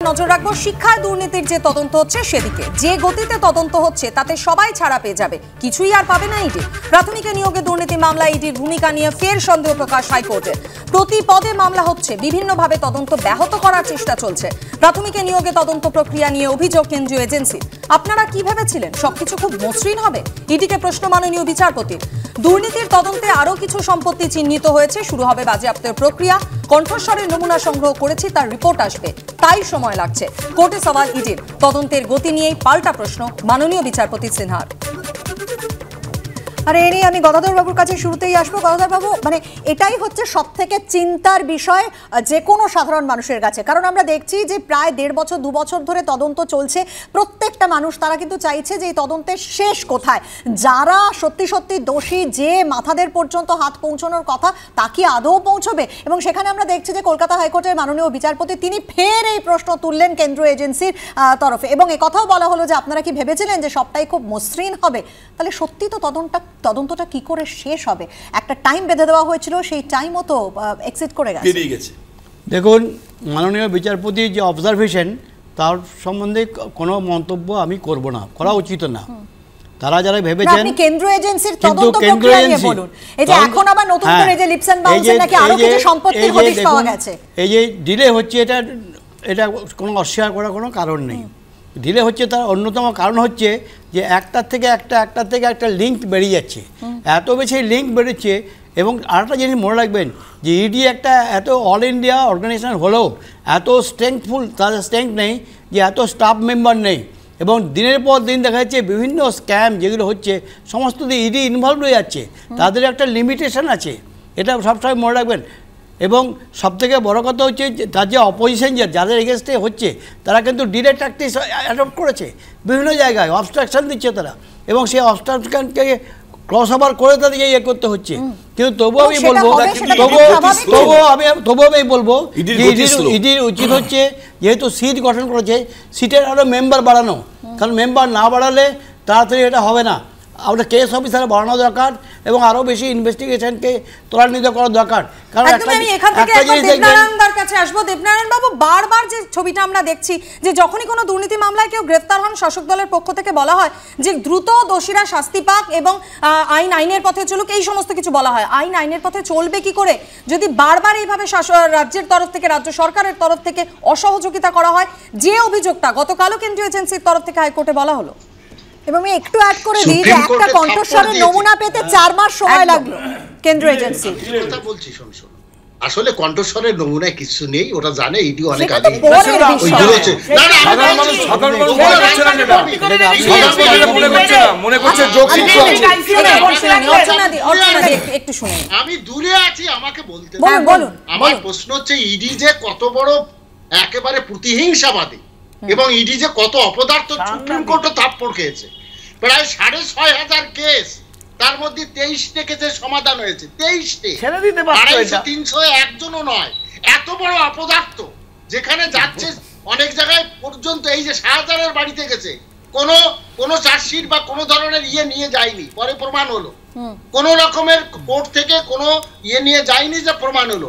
নজর রাখবো শিক্ষায় দুর্নীতির যে তদন্ত হচ্ছে সেদিকে। যে গতিতে তদন্ত হচ্ছে তাতে সবাই ছাড়া পেয়ে যাবে, কিছুই আর পাবে না ইডি। প্রাথমিক নিয়োগে দুর্নীতি মামলা ইডির ভূমিকা নিয়ে ফের সন্দেহ প্রকাশ হাইকোর্টে। প্রতি পদে মামলা হচ্ছে, বিভিন্নভাবে তদন্ত ব্যাহত করার চেষ্টা চলছে। প্রাথমিক নিয়োগে তদন্ত প্রক্রিয়া নিয়ে অভিযোগ কেন্দ্রীয় এজেন্সি। আপনারা কি ভেবেছিলেন সবকিছু খুব মসৃণ হবে? ইডিকে প্রশ্ন মাননীয় বিচারপতির। দুর্নীতির তদন্তে আরো কিছু সম্পত্তি চিহ্নিত হয়েছে, শুরু হবে বাজেয়াপ্তের প্রক্রিয়া। কণ্ঠস্বরের নমুনা সংগ্রহ করেছি, তার রিপোর্ট আসবে, তাই সময় লাগছে। কোর্টে সওয়াল ইডির। তদন্তের গতি নিয়েই পাল্টা প্রশ্ন মাননীয় বিচারপতি সিনহার। আর এ নিয়ে আমি গদাধর বাবুর কাছে শুরুতেই আসবো। গদাধর বাবু, মানে এটাই হচ্ছে সব থেকে চিন্তার বিষয় যে কোনো সাধারণ মানুষের কাছে, কারণ আমরা দেখছি যে প্রায় 1.5 বছর 2 বছর ধরে তদন্ত চলছে। প্রত্যেকটা মানুষ তারা কিন্তু চাইছে যে এই তদন্তের শেষ কোথায়, যারা সত্যি সত্যি দোষী, যে মাথাদের পর্যন্ত হাত পৌঁছানোর কথা তা কি আদৌ পৌঁছবে। এবং সেখানে আমরা দেখছি যে কলকাতা হাইকোর্টের মাননীয় বিচারপতি তিনি ফের এই প্রশ্ন তুললেন কেন্দ্রীয় এজেন্সির তরফে, এবং একথাও বলা হলো যে আপনারা কি ভেবেছিলেন যে সবটাই খুব মসৃণ হবে? তাহলে সত্যি তো তদন্তটা কি করে শেষ হবে? একটা টাইম বেঁধে দেওয়া হয়েছিল, সেই টাইমও তো এক্সিট করে গেছে। দেখুন, মাননীয় বিচারপতির যে অবজারভেশন তার সম্বন্ধে কোনো মন্তব্য আমি করব না, করা উচিত না। তারা যারা ভেবেছেন আপনি কেন্দ্রীয় এজেন্সির তদন্ত প্রক্রিয়া নিয়ে বলুন। এই যে এখন আবার নতুন করে যে লিপসন বাউন্সের নাকি আরো কিছু সম্পত্তির হদিশ পাওয়া গেছে, এই যে ডিলে হচ্ছে, এটা কোনো অস্বীকার করার কোনো কারণ নেই। ডিলে হচ্ছে তার অন্যতম কারণ হচ্ছে যে একটার থেকে একটা লিঙ্ক বেরিয়ে যাচ্ছে, এত বেশি লিঙ্ক বেরোচ্ছে। এবং আরেকটা জিনিস মনে রাখবেন যে ইডি একটা এত অল ইন্ডিয়া অর্গানাইজেশন হলেও এত স্ট্রেংথফুল তাদের স্ট্রেংথ নেই, যে এত স্টাফ মেম্বার নেই। এবং দিনের পর দিন দেখা যাচ্ছে বিভিন্ন স্ক্যাম যেগুলো হচ্ছে সমস্ত ইডি ইনভলভ হয়ে যাচ্ছে, তাদের একটা লিমিটেশন আছে, এটা সবসময় মনে রাখবেন। এবং সবথেকে বড় কথা হচ্ছে তার যে অপোজিশন যাদের এগেনস্টে হচ্ছে তারা কিন্তু ডিরেক্ট ট্যাকটিক্স অ্যাডপ্ট করেছে, বিভিন্ন জায়গায় অবস্ট্রাকশন দিচ্ছে তারা, এবং সেই অবস্ট্রাকশনকে ক্রস ওভার করে তাদেরকে ইয়ে করতে হচ্ছে। কিন্তু তবুও আমি বলবো ইডির উচিত হচ্ছে, যেহেতু সিট গঠন করেছে, সিটের আরও মেম্বার বাড়ানো, কারণ মেম্বার না বাড়ালে তাড়াতাড়ি এটা হবে না। আমাদের কেস অফিসার বাড়ানো দরকার এবং আরো বেশি ইনভেস্টিগেশনকে ত্বরান্বিত করা দরকার। কারণ আমি এখান থেকে দেবনারায়ণদার কাছে আসবো। দেবনারায়ণ বাবু, বারবার যে ছবিটা আমরা দেখছি যে যখনই কোনো দুর্নীতি মামলায় কেউ গ্রেফতার হন, শাসক দলের পক্ষ থেকে বলা হয় যে দ্রুত দোষীরা শাস্তি পাক এবং আইনের পথে চলুক, এই সমস্ত কিছু বলা হয়। আইনের পথে চলবে কি করে যদি বারবার এইভাবে রাজ্যের তরফ থেকে, রাজ্য সরকারের তরফ থেকে অসহযোগিতা করা হয়, যে অভিযোগটা গতকালও কেন্দ্রীয় এজেন্সির তরফ থেকে হাইকোর্টে বলা হলো। এবং আমি একটু অ্যাড করে দিই যে একটা কণ্ঠস্বরের নমুনা পেতে 4 মাস সময় লাগলো কেন্দ্রীয় এজেন্সি। কথা বলছি, শোন আসলে কণ্ঠস্বরের নমুনায় কিছু নেই, ওটা জানে ইডি অনেক আগে। আমি দূরে আছি, আমাকে বলতে বলুন। আমার প্রশ্ন হচ্ছে ইডি যে কত বড় একেবারে প্রতিহিংসাবাদী এবং ইডি যে কত অপদার্থ, সুপ্রিম কোর্টও থাপ্পড় খেয়েছে। প্রায় 6,500 কেস, তার মধ্যে 23টে কেসের সমাধান হয়েছে, 23টে, 301 জনও নয়। এত বড় অপদার্থ যেখানে যাচ্ছে অনেক জায়গায় পর্যন্ত, এই যে শাহজাহানের বাড়িতে গেছে, কোনো চার্জশিট বা কোনো ধরনের নিয়ে যায়নি, পরে প্রমাণ হলো। কোন রকমের কোর্ট থেকে কোনো নিয়ে যায়নি, যে প্রমাণ হলো।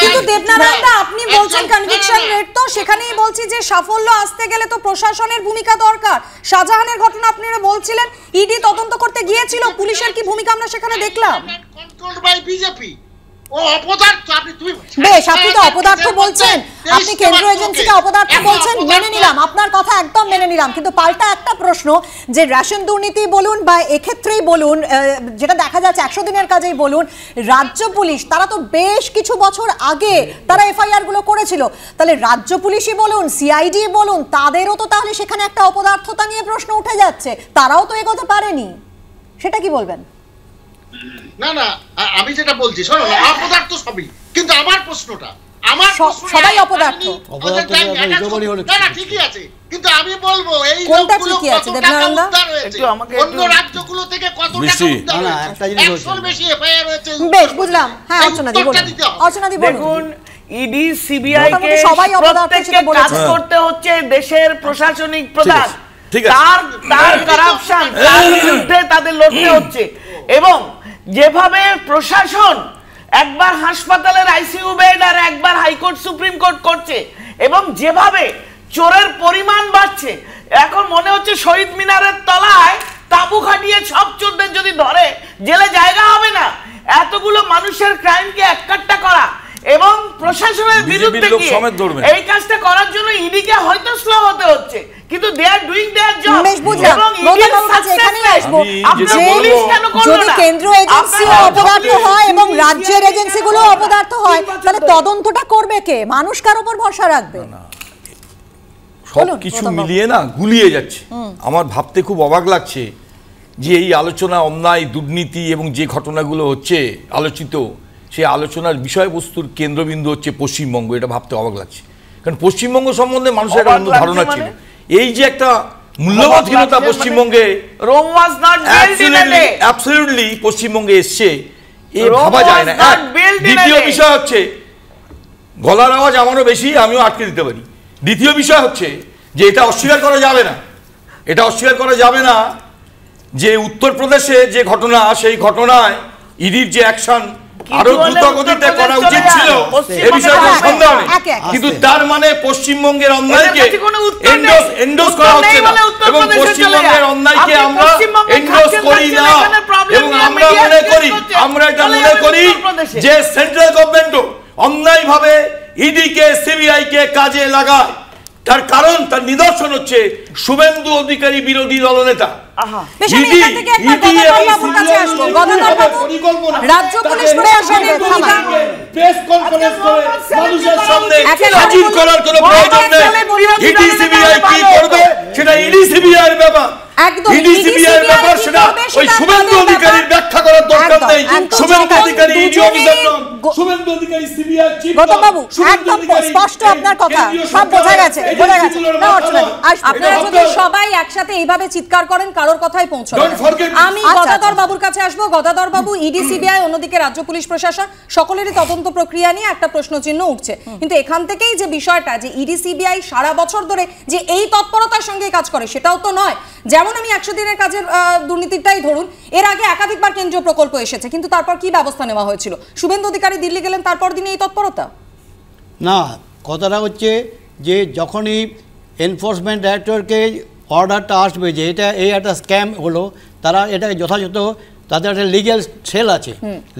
কিন্তু দেবনারায়ণদা, আপনি বলছেন কনভিকশন রেট, তো সেখানেই বলছি যে সাফল্য আসতে গেলে তো প্রশাসনের ভূমিকা দরকার। শাহজাহানের ঘটনা আপনারা বলছিলেন ইডি তদন্ত করতে গিয়েছিল, পুলিশের কি ভূমিকা আমরা সেখানে দেখলাম? Controlled by BJP. ও অপদার্থ, বেশ, আপনি তো অপদার্থ বলছেন, আপনি কেন্দ্রীয় এজেন্সিকে অপদার্থ বলছেন, মেনে নিলাম, আপনার কথা একদম মেনে নিলাম। কিন্তু পাল্টা একটা প্রশ্ন, যে রেশন দুর্নীতি বলুন বা এক্ষেত্রেই বলুন, যেটা দেখা যাচ্ছে 100 দিনের কাজেই বলুন, রাজ্য পুলিশ তারা তো বেশ কিছু বছর আগে তারা এফআইআর গুলো করেছিল। তাহলে রাজ্য পুলিশই বলুন, সিআইডি বলুন, তাদেরও তো তাহলে সেখানে একটা অপদার্থতা নিয়ে প্রশ্ন উঠে যাচ্ছে, তারাও তো এগোতে পারেনি। সেটা কি বলবেন? না না, আমি যেটা বলছি, শোনো না, অপদার্থ সবই, কিন্তু আমার প্রশ্নটা, সবাই অপদার্থ। না, ঠিকই আছে, কিন্তু আমি বলবো এই লোকগুলো কত টাকা উদ্ধার হয়েছে, অন্য রাজ্যগুলো থেকে কত টাকা উদ্ধার হয়েছে, 100 বেশি এফআইআর হয়েছে। বেশ, বুঝলাম। হ্যাঁ, অর্চনাদি বলুন। অর্চনাদি বলুন। দেখুন, ইডি সিবিআই কে সবাই প্রত্যেককে কাজ করতে হচ্ছে দেশের প্রশাসনিক প্রধান, তার কারাপশন, তার বিরুদ্ধে তাদের লড়তে হচ্ছে। এবং যেভাবে প্রশাসন একবার হাসপাতালের আইসিইউ বেড আর একবার হাইকোর্ট সুপ্রিম কোর্ট করছে, এবং যেভাবে চোরের পরিমাণ বাড়ছে, এখন মনে হচ্ছে শহীদ মিনারের তলায় তাবু খাটিয়ে সব চোরদের যদি ধরে জেলে জায়গা হবে না। এতগুলো মানুষের ক্রাইমকে এককাট্টা করা এবং প্রশাসনের বিরুদ্ধে এই কাজটা করার জন্য ইডিকে হয়তো স্লো হতে হচ্ছে, কিন্তু দে আর ডুইং देयर জব। এবং ইডির কাছে এখানেই আসবো, আপনারা পুলিশ কেন করলো না? যদি কেন্দ্র এজেন্সি অপদার্থ হয় এবং রাজ্যের এজেন্সিগুলো অপদার্থ হয়, তাহলে তদন্তটা করবে কে? মানুষ কার উপর ভরসা রাখবে? সবকিছু মিলিয়ে না গুলিয়ে যাচ্ছে। আমার ভাবতে খুব অবাক লাগছে যে এই আলোচনা অন্যায়, দুর্নীতি এবং যে ঘটনাগুলো হচ্ছে আলোচিত, সেই আলোচনার বিষয়বস্তুর কেন্দ্রবিন্দু হচ্ছে পশ্চিমবঙ্গ। এটা ভাবতে অবাক লাগছে, কারণ পশ্চিমবঙ্গ সম্বন্ধে মানুষের একটা অন্য ধারণা ছিল। এই যে একটা মূল্যবোধহীনতা পশ্চিমবঙ্গে অ্যাবসলিউটলি পশ্চিমবঙ্গে এসছে, এ ভাবা যায় না। দ্বিতীয় বিষয় হচ্ছে, গলার আওয়াজ আমারও বেশি, আমিও আটকে দিতে পারি। দ্বিতীয় বিষয় হচ্ছে যে এটা অস্বীকার করা যাবে না, এটা অস্বীকার করা যাবে না যে উত্তরপ্রদেশে যে ঘটনা, সেই ঘটনায় ইডির যে অ্যাকশন আরো দ্রুত গতিতে করা উচিত ছিল, এই বিষয়ে কোনো সন্দেহ নেই। কিন্তু তার মানে পশ্চিমবঙ্গের অন্যায়কে এন্ডোর্স করা হচ্ছে না, এবং পশ্চিমবঙ্গের অন্যায়কে আমরা এন্ডোর্স করি না। এবং আমরা এটা মনে করি যে সেন্ট্রাল গভর্নমেন্টও অন্যায়ভাবে ইডিকে, সিবিআইকে কাজে লাগায়। তার কারণ, তার নিদর্শন হচ্ছে শুভেন্দু অধিকারী বিরোধী দলনেতা। রাজ্য পুলিশ প্রশাসনের ভূমিকা প্রেস কনফারেন্স করে মানুষের সামনে হাজির করার কোনো প্রয়োজন নেই। ইডি সিবিআই কি করবে সেটা ইডি সিবিআই এর ব্যাপার, ইডি সিবিআই এর ব্যাপার, সেটা ওই শুভেন্দু অধিকারীর ব্যাখ্যা করার দরকার নেই। শুভেন্দু অধিকারী ইডি অফিসার নন, শুভেন্দু অধিকারী সিবিআই চিফ। গৌতম বাবু, একদম স্পষ্ট আপনার কথা, সব বোঝা গেছে, বোঝা গেছে। আপনারা যদি সবাই একসাথে এইভাবে চিৎকার করেন, কারোর কথাই পৌঁছবে না। আমি গদাধর বাবুর কাছে আসবো। গদাধর বাবু, ইডি সিবিআই, অন্যদিকে রাজ্য পুলিশ প্রশাসন, সকলেরই তদন্ত প্রক্রিয়া নিয়ে একটা প্রশ্নচিহ্ন উঠছে, কিন্তু এখান থেকেই যে বিষয়টা যে ইডি সিবিআই সারা বছর ধরে যে এই তৎপরতার সঙ্গে কাজ করে, সেটাও তো নয়। যেমন আমি 100 দিনের কাজের দুর্নীতিটাই ধরুন, এর আগে একাধিকবার কেন্দ্রীয় প্রকল্প এসেছে, কিন্তু তারপর কি ব্যবস্থা নেওয়া হয়েছিল? শুভেন্দু অধিকারী দিল্লি গেলেন, তারপর দিনে এই তৎপরতা না। কথাটা হচ্ছে যে যখনই এনফোর্সমেন্ট ডাইরেক্টরকে অর্ডারটা আসবে যে এটা এই একটা স্ক্যাম হলো, তারা এটাকে যথাযথ, তাদের একটা লিগ্যাল সেল আছে,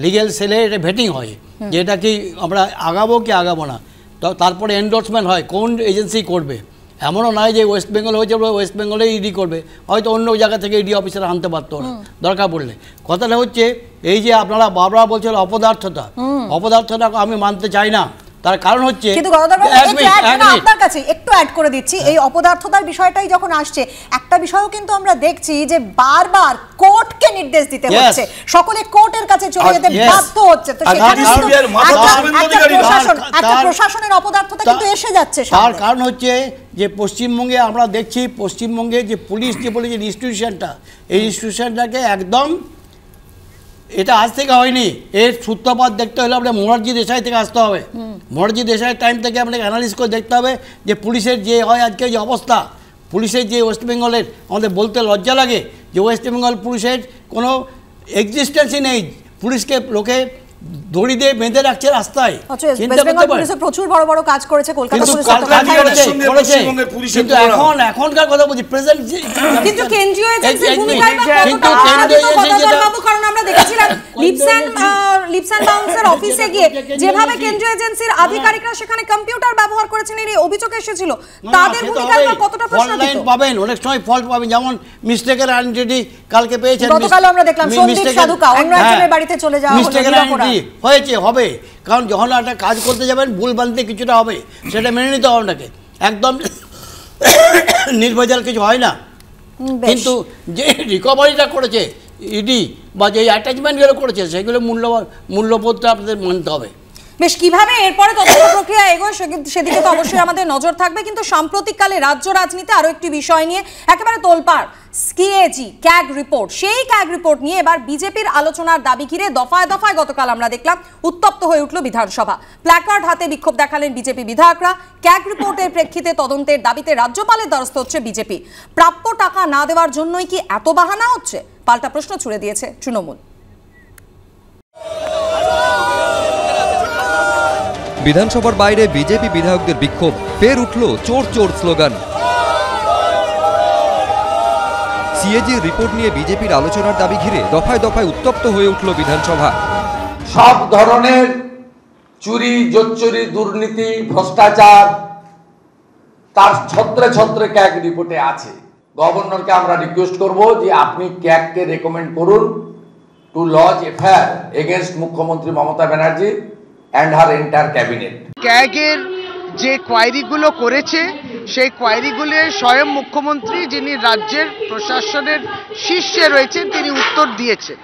লিগ্যাল সেলে এটা ভেটিং হয় যে এটা কি আমরা আগাবো কি আগাবো না, তো তারপরে এন্ডোর্সমেন্ট হয় কোন এজেন্সি করবে। এমনও নয় যে ওয়েস্ট বেঙ্গল হয়েছে ওয়েস্ট বেঙ্গলে ইডি করবে, হয়তো অন্য জায়গা থেকে ইডি অফিসার আনতে পারতো না দরকার পড়লে। কথাটা হচ্ছে এই যে আপনারা বারবার বলছেন অপদার্থতা, অপদার্থতা আমি মানতে চাই না। তার কারণ হচ্ছে, কিন্তু আপনার কাছে একটু অ্যাড করে দিচ্ছি, এই অপদার্থতার বিষয়টাই যখন আসছে, একটা বিষয়ও কিন্তু আমরা দেখছি যে বারবার কোর্টকে নির্দেশ দিতে হচ্ছে, সকলে কোর্টের কাছে চলে যেতে বাধ্য হচ্ছে। তো সেখানে একটা প্রশাসনের অপদার্থতা কিন্তু এসে যাচ্ছে। তার কারণ হচ্ছে যে পশ্চিমবঙ্গে আমরা দেখছি, পশ্চিমবঙ্গে যে পুলিশ যে বলে যে ইনস্টিটিউশনটা, এই ইনস্টিটিউশনটাকে একদম, এটা আজ থেকে হয়নি, এর সূত্রপাত দেখতে হলে আপনার মোরারজি দেশাই থেকে আসতে হবে। মোরারজি দেশাইয়ের টাইম থেকে আপনাকে অ্যানালিস করে দেখতে হবে যে পুলিশের যে হয় আজকে যে অবস্থা, পুলিশের যে ওয়েস্ট বেঙ্গলের, আমাদের বলতে লজ্জা লাগে যে ওয়েস্ট বেঙ্গল পুলিশের কোনো এক্সিস্টেন্সই নেই। পুলিশকে লোকে দড়ি দিয়ে বেঁধে রাখছে রাস্তায়। প্রচুর বড় বড় কাজ করেছে কলকাতা পুলিশ, কিন্তু এখনকার কথা বলছি প্রেজেন্ট, কিন্তু কেন্দ্রীয় এজেন্সির ভূমিকায় কারণ আমরা দেখেছিলাম লিপস অ্যান্ড বাউন্সের অফিসে গিয়ে যেভাবে কেন্দ্রীয় এজেন্সির আধিকারিকরা সেখানে কম্পিউটার ব্যবহার করেছেন, এই অভিযোগ এসেছিল, তাদের ভূমিকায় কতটা প্রশ্নবিদ্ধ পাবেন, অনেক সময় ফল্ট পাবেন। যেমন মিস্টেকের আইডেন্টিটি কালকে পেয়েছেন, গতকাল আমরা দেখলাম সন্দীপ সাধুকা অন্য একজনের বাড়িতে চলে যাওয়া হয়েছে, হবে, কারণ যখন একটা কাজ করতে যাবেন ভুল বানতে কিছুটা হবে, সেটা মেনে নিতে হবে আপনাকে, একদম নির্ভেজাল কিছু হয় না। কিন্তু যে রিকভারিটা করেছে ইডি বা যে অ্যাটাচমেন্টগুলো করেছে, সেগুলো মূল্যবোধটা আপনাদের মানতে হবে। বেশ, কিভাবে এরপরে তদন্ত প্রক্রিয়া এগোয় সেদিকে তো অবশ্যই আমাদের নজর থাকবে। কিন্তু সাম্প্রতিককালে রাজ্য রাজনীতি আরো একটি বিষয় নিয়ে একেবারে তোলপাড়, সিএজি ক্যাগ রিপোর্ট। সেই ক্যাগ রিপোর্ট নিয়ে এবার বিজেপির আলোচনার দাবি ঘিরে দফায় দফায় গতকাল আমরা দেখলাম উত্তপ্ত হয়ে উঠল বিধানসভা। প্ল্যাকার্ড হাতে বিক্ষোভ দেখালেন বিজেপি বিধায়করা। ক্যাগ রিপোর্টের প্রেক্ষিতে তদন্তের দাবিতে রাজ্যপালের দ্বারস্থ হচ্ছে বিজেপি। প্রাপ্য টাকা না দেওয়ার জন্যই কি এত বাহানা হচ্ছে? পাল্টা প্রশ্ন ছুড়ে দিয়েছে তৃণমূল। বিধানসভার বাইরে বিজেপি বিধায়কদের বিক্ষোভ, ফের উঠল চোর চোর স্লোগান। সিএজি রিপোর্ট নিয়ে বিজেপির আলোচনার দাবি ঘিরে দফায় দফায় উত্তপ্ত হয়ে উঠল বিধানসভা। সব ধরনের চুরি, জোচ্চুরি, দুর্নীতি, ভ্রষ্টাচার তার ছত্রে ছত্রে ক্যাগ রিপোর্টে আছে। গভর্নরকে আমরা রিকোয়েস্ট করব যে আপনি ক্যাগকে রেকমেন্ড করুন টু লজ এফআইআর এগেইনস্ট মুখ্যমন্ত্রী Mamata Banerjee and her entire cabinet. ক্যাগের যে কোয়ারিগুলো করেছে সেই কোয়ারিগুলো স্বয়ং মুখ্যমন্ত্রী, যিনি রাজ্যের প্রশাসনের শীর্ষে রয়েছেন, তিনি উত্তর দিয়েছেন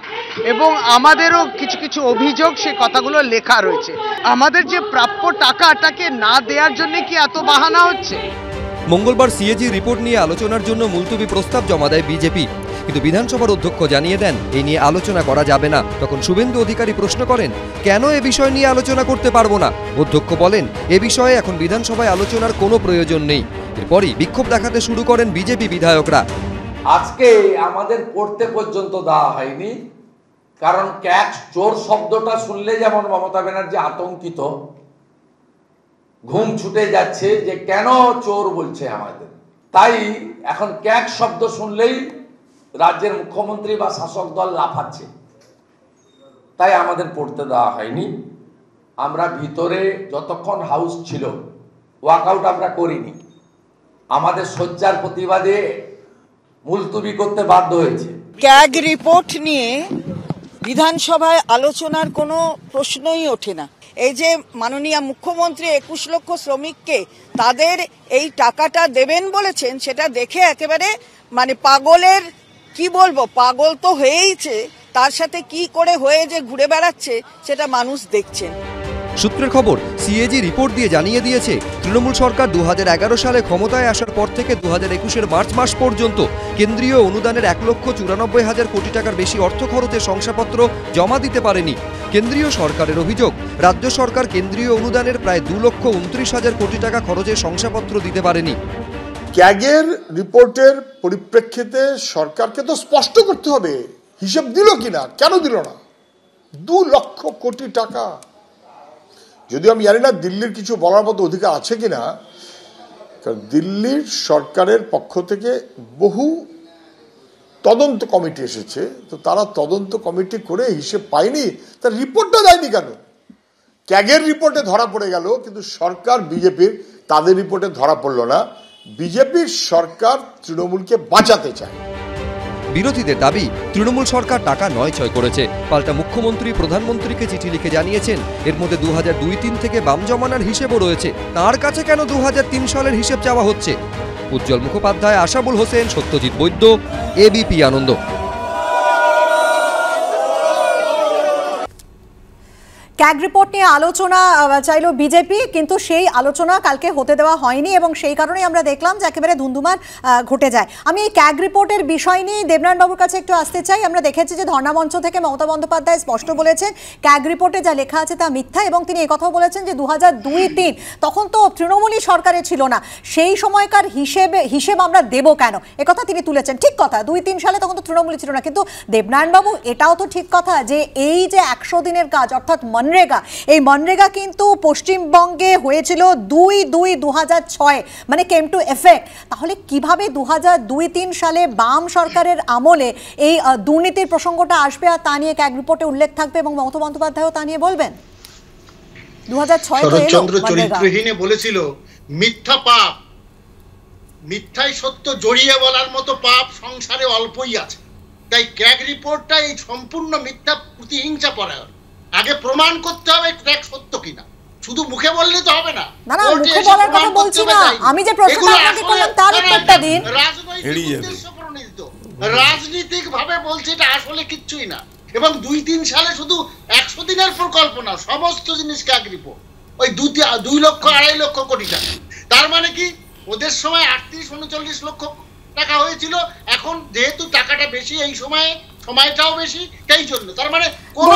এবং আমাদেরও কিছু কিছু অভিযোগ সেই কথাগুলো লেখা রয়েছে। আমাদের যে প্রাপ্য টাকাটাকে না দেওয়ার জন্য কি এত বাহানা হচ্ছে? মঙ্গলবার সিএজি রিপোর্ট নিয়ে আলোচনার জন্য মুলতবি প্রস্তাব জমা দেয় বিজেপি, কিন্তু বিধানসভার অধ্যক্ষ জানিয়ে দেন এই নিয়ে আলোচনা করা যাবে না। তখন শুভেন্দু অধিকারী প্রশ্ন করেন, কেন এ বিষয় নিয়ে আলোচনা করতে পারবো না? অধ্যক্ষ বলেন, এ বিষয়ে এখন বিধানসভায় আলোচনার কোনো প্রয়োজন নেই। এরপরই বিক্ষোভ দেখাতে শুরু করেন বিজেপি বিধায়করা। আজকে আমাদের পড়তে পর্যন্ত দেওয়া হয়নি, কারণ ক্যাগ চোর শব্দটা শুনলে যেমন মমতা ব্যানার্জি আতঙ্কিত, ঘুম ছুটে যাচ্ছে যে কেন চোর বলছে আমাদের, তাই এখন ক্যাগ শব্দ শুনলেই রাজ্যের মুখ্যমন্ত্রী বা শাসক দল লাফাচ্ছে, তাই আমাদের পড়তে দেওয়া হয়নি। আমরা ভিতরে যতক্ষণ হাউস ছিল ওয়াকআউট আমরা করিনি, আমাদের শয্যার প্রতিবাদে মুলতবি করতে বাধ্য হয়েছে। ক্যাগ রিপোর্ট নিয়ে বিধানসভায় আলোচনার কোনো প্রশ্নই ওঠে না। এই যে মাননীয় মুখ্যমন্ত্রী 21 লক্ষ শ্রমিককে তাদের এই টাকাটা দেবেন বলেছেন, সেটা দেখে একেবারে মানে পাগলের কি বলবো, পাগল তো হয়েইছে, তার সাথে কি করে হয়ে যে ঘুরে বেড়াচ্ছে সেটা মানুষ দেখছেন। সূত্রের খবর, সিএজি রিপোর্ট দিয়ে জানিয়ে দিয়েছে তৃণমূল সরকার 2011 সালে ক্ষমতায় আসার পর থেকে 2021-এর মার্চ মাস পর্যন্ত কেন্দ্রীয় অনুদানের 1,94,000 কোটি টাকার বেশি অর্থ খরচের শংসাপত্র জমা দিতে পারেনি। কেন্দ্রীয় সরকারের অভিযোগ, রাজ্য সরকার কেন্দ্রীয় অনুদানের প্রায় 2,29,000 কোটি টাকা খরচের শংসাপত্র দিতে পারেনি। ক্যাগের রিপোর্টের পরিপ্রেক্ষিতে সরকারকে তো স্পষ্ট করতে হবে হিসেব দিল কিনা, কেন দিল না। 2 লক্ষ কোটি টাকা, যদিও আমি জানি না দিল্লির কিছু বলার মতো অধিকার আছে কিনা, কারণ দিল্লির সরকারের পক্ষ থেকে বহু তদন্ত কমিটি এসেছে, তো তারা তদন্ত কমিটি করে হিসেব পায়নি, তার রিপোর্টটা দেয়নি কেন? ক্যাগের রিপোর্টে ধরা পড়ে গেল, কিন্তু সরকার বিজেপির তাদের রিপোর্টে ধরা পড়ল না। বিজেপির সরকার তৃণমূলকে বাঁচাতে চায়। বিরোধীদের দাবি, তৃণমূল সরকার টাকা নয়ছয় করেছে। পাল্টা মুখ্যমন্ত্রী প্রধানমন্ত্রীকে চিঠি লিখে জানিয়েছেন এর মধ্যে 2002-03 থেকে বাম জমানার হিসেবও রয়েছে। তার কাছে কেন 2003 সালের হিসেব চাওয়া হচ্ছে? উজ্জ্বল মুখোপাধ্যায়, আশাবুল হোসেন, সত্যজিৎ বৈদ্য, এবিপি আনন্দ। ক্যাগ রিপোর্ট নিয়ে আলোচনা চাইলো বিজেপি, কিন্তু সেই আলোচনা কালকে হতে দেওয়া হয়নি এবং সেই কারণেই আমরা দেখলাম যে একেবারে ধুন্ধুমার ঘটে যায়। আমি এই ক্যাগ রিপোর্টের বিষয় নিয়ে দেবনারায়ণ বাবুর কাছে একটু আসতে চাই। আমরা দেখেছি যে ধর্ণামঞ্চ থেকে মমতা বন্দ্যোপাধ্যায় স্পষ্ট বলেছেন ক্যাগ রিপোর্টে যা লেখা আছে তা মিথ্যা, এবং তিনি একথাও বলেছেন যে 2002-03 তখন তো তৃণমূলই সরকারে ছিল না, সেই সময়কার হিসেব আমরা দেব কেন, একথা তিনি তুলেছেন। ঠিক কথা, 2-3 সালে তখন তো তৃণমূলই ছিল না, কিন্তু দেবনারায়ণ বাবু এটাও তো ঠিক কথা যে এই যে 100 দিনের কাজ অর্থাৎ মনরেগা, এই মনরেগা কিন্তু পশ্চিমবঙ্গে হয়েছিল 2/2/2006, মানে কেম টু এফেক্ট। তাহলে কিভাবে 2002-03 সালে বাম সরকারের আমলে এই দুর্নীতির প্রসঙ্গটা আসবে আর তা নিয়ে ক্যাগ রিপোর্টে উল্লেখ থাকবে এবং মমতা বন্দ্যোপাধ্যায়ও তা নিয়ে বলবেন? 2006 শরৎচন্দ্র চরিত্রহীনে বলেছিল মিথ্যা পাপ, মিথ্যাই সত্য জড়িয়ে বলার মতো পাপ সংসারে অল্পই আছে। তাই ক্যাগ রিপোর্টটা এই সম্পূর্ণ মিথ্যা, প্রতিহিংসা পরায়ণ। আগে প্রমাণ করতে হবে ক্যাগ সত্য কিনা, শুধু মুখে বললে তো হবে না। না না, মুখে বলার কথা বলছি না, আমি যে প্রশ্নটা আপনাকে করলাম তার উত্তরটা দিন। রাজনৈতিক উদ্দেশ্য প্রণোদিত, রাজনীতিক ভাবে বলছে এটা আসলে কিচ্ছুই না। এবং 2-3 সালে শুধু 100 দিনের প্রকল্প না, সমস্ত জিনিস ক্যাগ রিপোর্ট, ওই 2 লক্ষ 2.5 লক্ষ কোটি টাকা। তার মানে কি ওদের সময় 38-39 লক্ষ টাকা হয়েছিল, এখন যেহেতু টাকাটা বেশি এই সময়ে সময়টাও বেশি, সেই জন্য তার মানে কোনো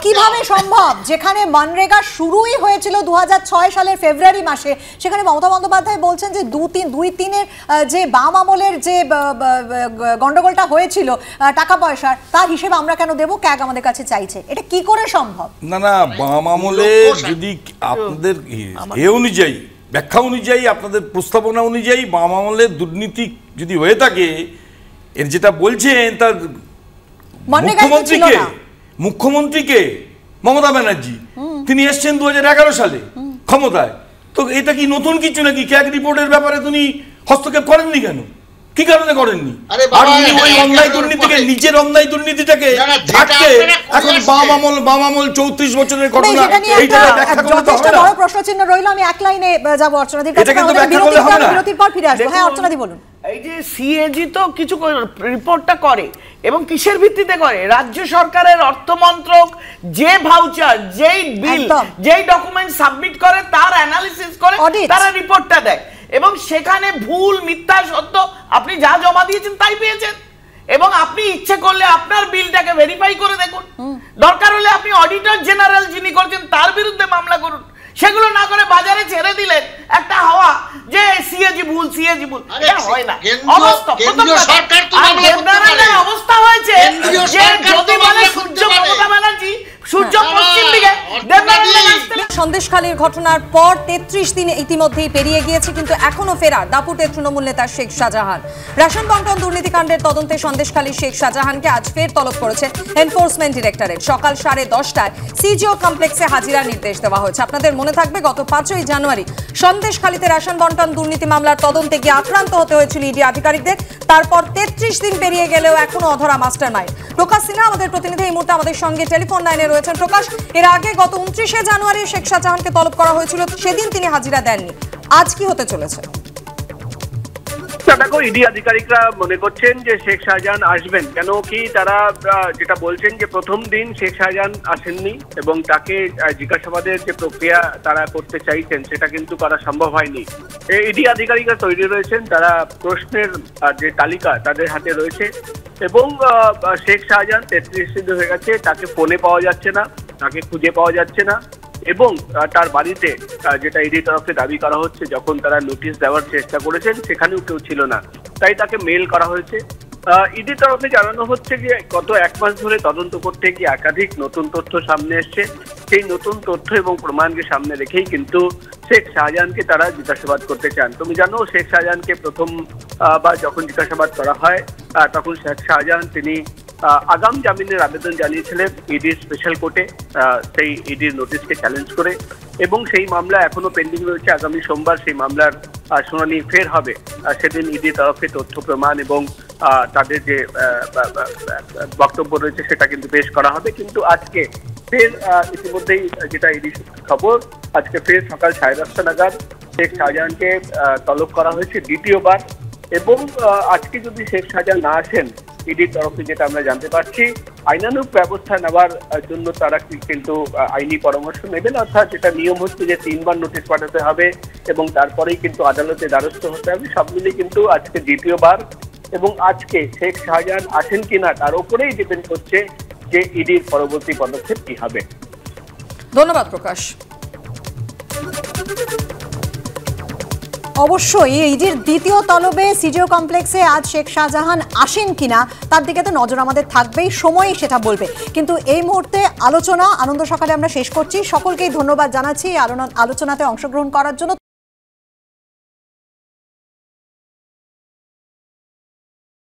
কিভাবে সম্ভব যেখানে মনরেগা শুরুই হয়েছিল 2006 সালের ফেব্রুয়ারি মাসে, সেখানে মমতা বন্দ্যোপাধ্যায় বলছেন যে দুই তিনের যে বাম আমলের যে গন্ডগোলটা হয়েছিল টাকা পয়সার, তার হিসেব আমরা কেন দেবো, ক্যাগ আমাদের কাছে চাইছে, এটা কি করে সম্ভব? না না, বাম আমলে যদি আপনাদের অনুযায়ী ব্যাখ্যা অনুযায়ী আপনাদের প্রস্তাবনা অনুযায়ী বাম আমলের দুর্নীতি যদি হয়ে থাকে, এর যেটা বলছেন তার মুখ্যমন্ত্রীকে মমতা ব্যানার্জি, তিনি এসছেন 2011 সালে ক্ষমতায়, তো এটা কি নতুন কিছু নাকি? ক্যাগ রিপোর্টের ব্যাপারে তিনি হস্তক্ষেপ করেননি কেন? কি কারণে করেননি? আর উনি ওই অন্যায় দুর্নীতিকে, নিজের অন্যায় দুর্নীতিটাকে ঢাকতে এখন বাম আমল 34 বছরের ঘটনা, এইটা ব্যাখ্যা করতে হবে না। বড় প্রশ্নচিহ্ন রইল। আমি এক লাইনে যাব অর্চনাদির কাছে, বিরতির পর ফিরে আসবো। হ্যাঁ অর্চনাদি বলুন। এই যে সিএজি তো কিছু রিপোর্টটা করে এবং কিসের ভিত্তিতে করে? রাজ্য সরকারের অর্থমন্ত্রক যে ভাউচার, যেই বিল, যেই ডকুমেন্ট সাবমিট করে তার অ্যানালিসিস করে তারা রিপোর্টটা দেয় এবং সেখানে ভুল, মিথ্যা, সত্য আপনি যা জমা দিয়েছেন তাই পেয়েছেন এবং আপনি ইচ্ছে করলে আপনার বিলটাকে ভেরিফাই করে দেখুন, দরকার হলে আপনি অডিটর জেনারেল যিনি করছেন তার বিরুদ্ধে মামলা করুন। সেগুলো না করে বাজারে ছেড়ে দিলেন একটা হাওয়া যে সিএজি ভুল, সিএজি ভুল। এটা হয় না। অবস্থা অবস্থা হয়েছে যে যদি বলে সূর্য মমতা ব্যানার্জি, সূর্য পশ্চিম দিকে, সন্দেশখালীর ঘটনার পর 33 দিন ইতিমধ্যেই পেরিয়ে গিয়েছে, কিন্তু এখনো ফেরার দাপুটে তৃণমূল নেতা শেখ শাহজাহান। রেশন বন্টন দুর্নীতিকাণ্ডের তদন্তে সন্দেশখালীর শেখ শাহজাহানকে আজ ফের তলব করেছে এনফোর্সমেন্ট ডিরেক্টরেট। সকাল 10:30টায় সিজিও কমপ্লেক্সে হাজিরার নির্দেশ দেওয়া হয়েছে। আপনাদের মনে থাকবে গত 5ই জানুয়ারি সন্দেশখালীতে রেশন বন্টন দুর্নীতি মামলার তদন্তে গিয়ে আক্রান্ত হতে হয়েছিল ইডি আধিকারিকদের। তারপর 33 দিন পেরিয়ে গেলেও এখনো অধরা মাস্টারমাইন্ড। প্রকাশ সিনহা আমাদের প্রতিনিধি এই মুহূর্তে আমাদের সঙ্গে টেলিফোন লাইনে রয়েছেন। প্রকাশ, এর আগে গত 29শে জানুয়ারি শেখ শাহজাহানকে তলব করা হয়েছিল, সেদিন তিনি হাজিরা দেননি, আজ কি হতে চলেছে? দেখো, ইডি আধিকারিকরা মনে করছেন যে শেখ শাহজাহান আসবেন, কেন কি তারা যেটা বলছেন যে প্রথম দিন শেখ শাহজাহান আসেননি এবং তাকে জিজ্ঞাসাবাদের যে প্রক্রিয়া তারা করতে চাইছেন সেটা কিন্তু করা সম্ভব হয়নি। ইডি আধিকারিকরা তৈরি রয়েছেন, তারা প্রশ্নের যে তালিকা তাদের হাতে রয়েছে এবং শেখ শাহজাহান 33 দিন হয়ে গেছে, তাকে ফোনে পাওয়া যাচ্ছে না, তাকে খুঁজে পাওয়া যাচ্ছে না এবং তার বাড়িতে যেটা ইডি তরফে দাবি করা হচ্ছে, যখন তারা নোটিশ দেওয়ার চেষ্টা করেছেন সেখানেও কেউ ছিল না, তাই তাকে মেল করা হয়েছে। ইডি তরফে জানানো হচ্ছে যে গত 1 মাস ধরে তদন্ত করতে গিয়ে একাধিক নতুন তথ্য সামনে এসছে, সেই নতুন তথ্য এবং প্রমাণকে সামনে রেখেই কিন্তু শেখ শাহজাহানকে তারা জিজ্ঞাসাবাদ করতে চান। তুমি জানো, শেখ শাহজাহানকে প্রথম বা যখন জিজ্ঞাসাবাদ করা হয় তখন শেখ শাহজাহান তিনি আগাম জামিনের আবেদন জানিয়েছিলেন ইডির স্পেশাল কোর্টে, সেই ইডির নোটিশকে চ্যালেঞ্জ করে এবং সেই মামলা এখনো পেন্ডিং রয়েছে। আগামী সোমবার সেই মামলার শুনানি ফের হবে। সেদিন ইডির তরফে তথ্য প্রমাণ এবং তাদের যে বক্তব্য রয়েছে সেটা কিন্তু পেশ করা হবে। কিন্তু আজকে ফের ইতিমধ্যেই যেটা ইডি খবর, আজকে ফের সকাল 10:30 নাগাদ শেখ শাহজাহানকে তলব করা হয়েছে দ্বিতীয়বার এবং আজকে যদি শেখ শাহজাহান না আসেন, ইডির তরফে যেটা আমরা জানতে পারছি, আইনানুগ ব্যবস্থা নেওয়ার জন্য তারা কিন্তু আইনি পরামর্শ নেবেন, অর্থাৎ যেটা নিয়ম হচ্ছে যে 3 বার নোটিশ পাঠাতে হবে এবং তারপরেই কিন্তু আদালতে দ্বারস্থ হতে হবে। সব মিলিয়ে কিন্তু আজকে দ্বিতীয়বার এবং আজকে শেখ শাহজাহান আসেন কিনা তার উপরেই ডিপেন্ড করছে যে ইডির পরবর্তী পদক্ষেপ কি হবে। ধন্যবাদ প্রকাশ। অবশ্যই ইডির দ্বিতীয় তলবে সিজিও কমপ্লেক্সে আজ শেখ শাহজাহান আসেন কিনা তার দিকে তো নজর আমাদের থাকবেই, সময়ই সেটা বলবে। কিন্তু এই মুহূর্তে আলোচনা আনন্দ সকালে আমরা শেষ করছি। সকলকেই ধন্যবাদ জানাচ্ছি আলোচনাতে অংশগ্রহণ করার জন্য।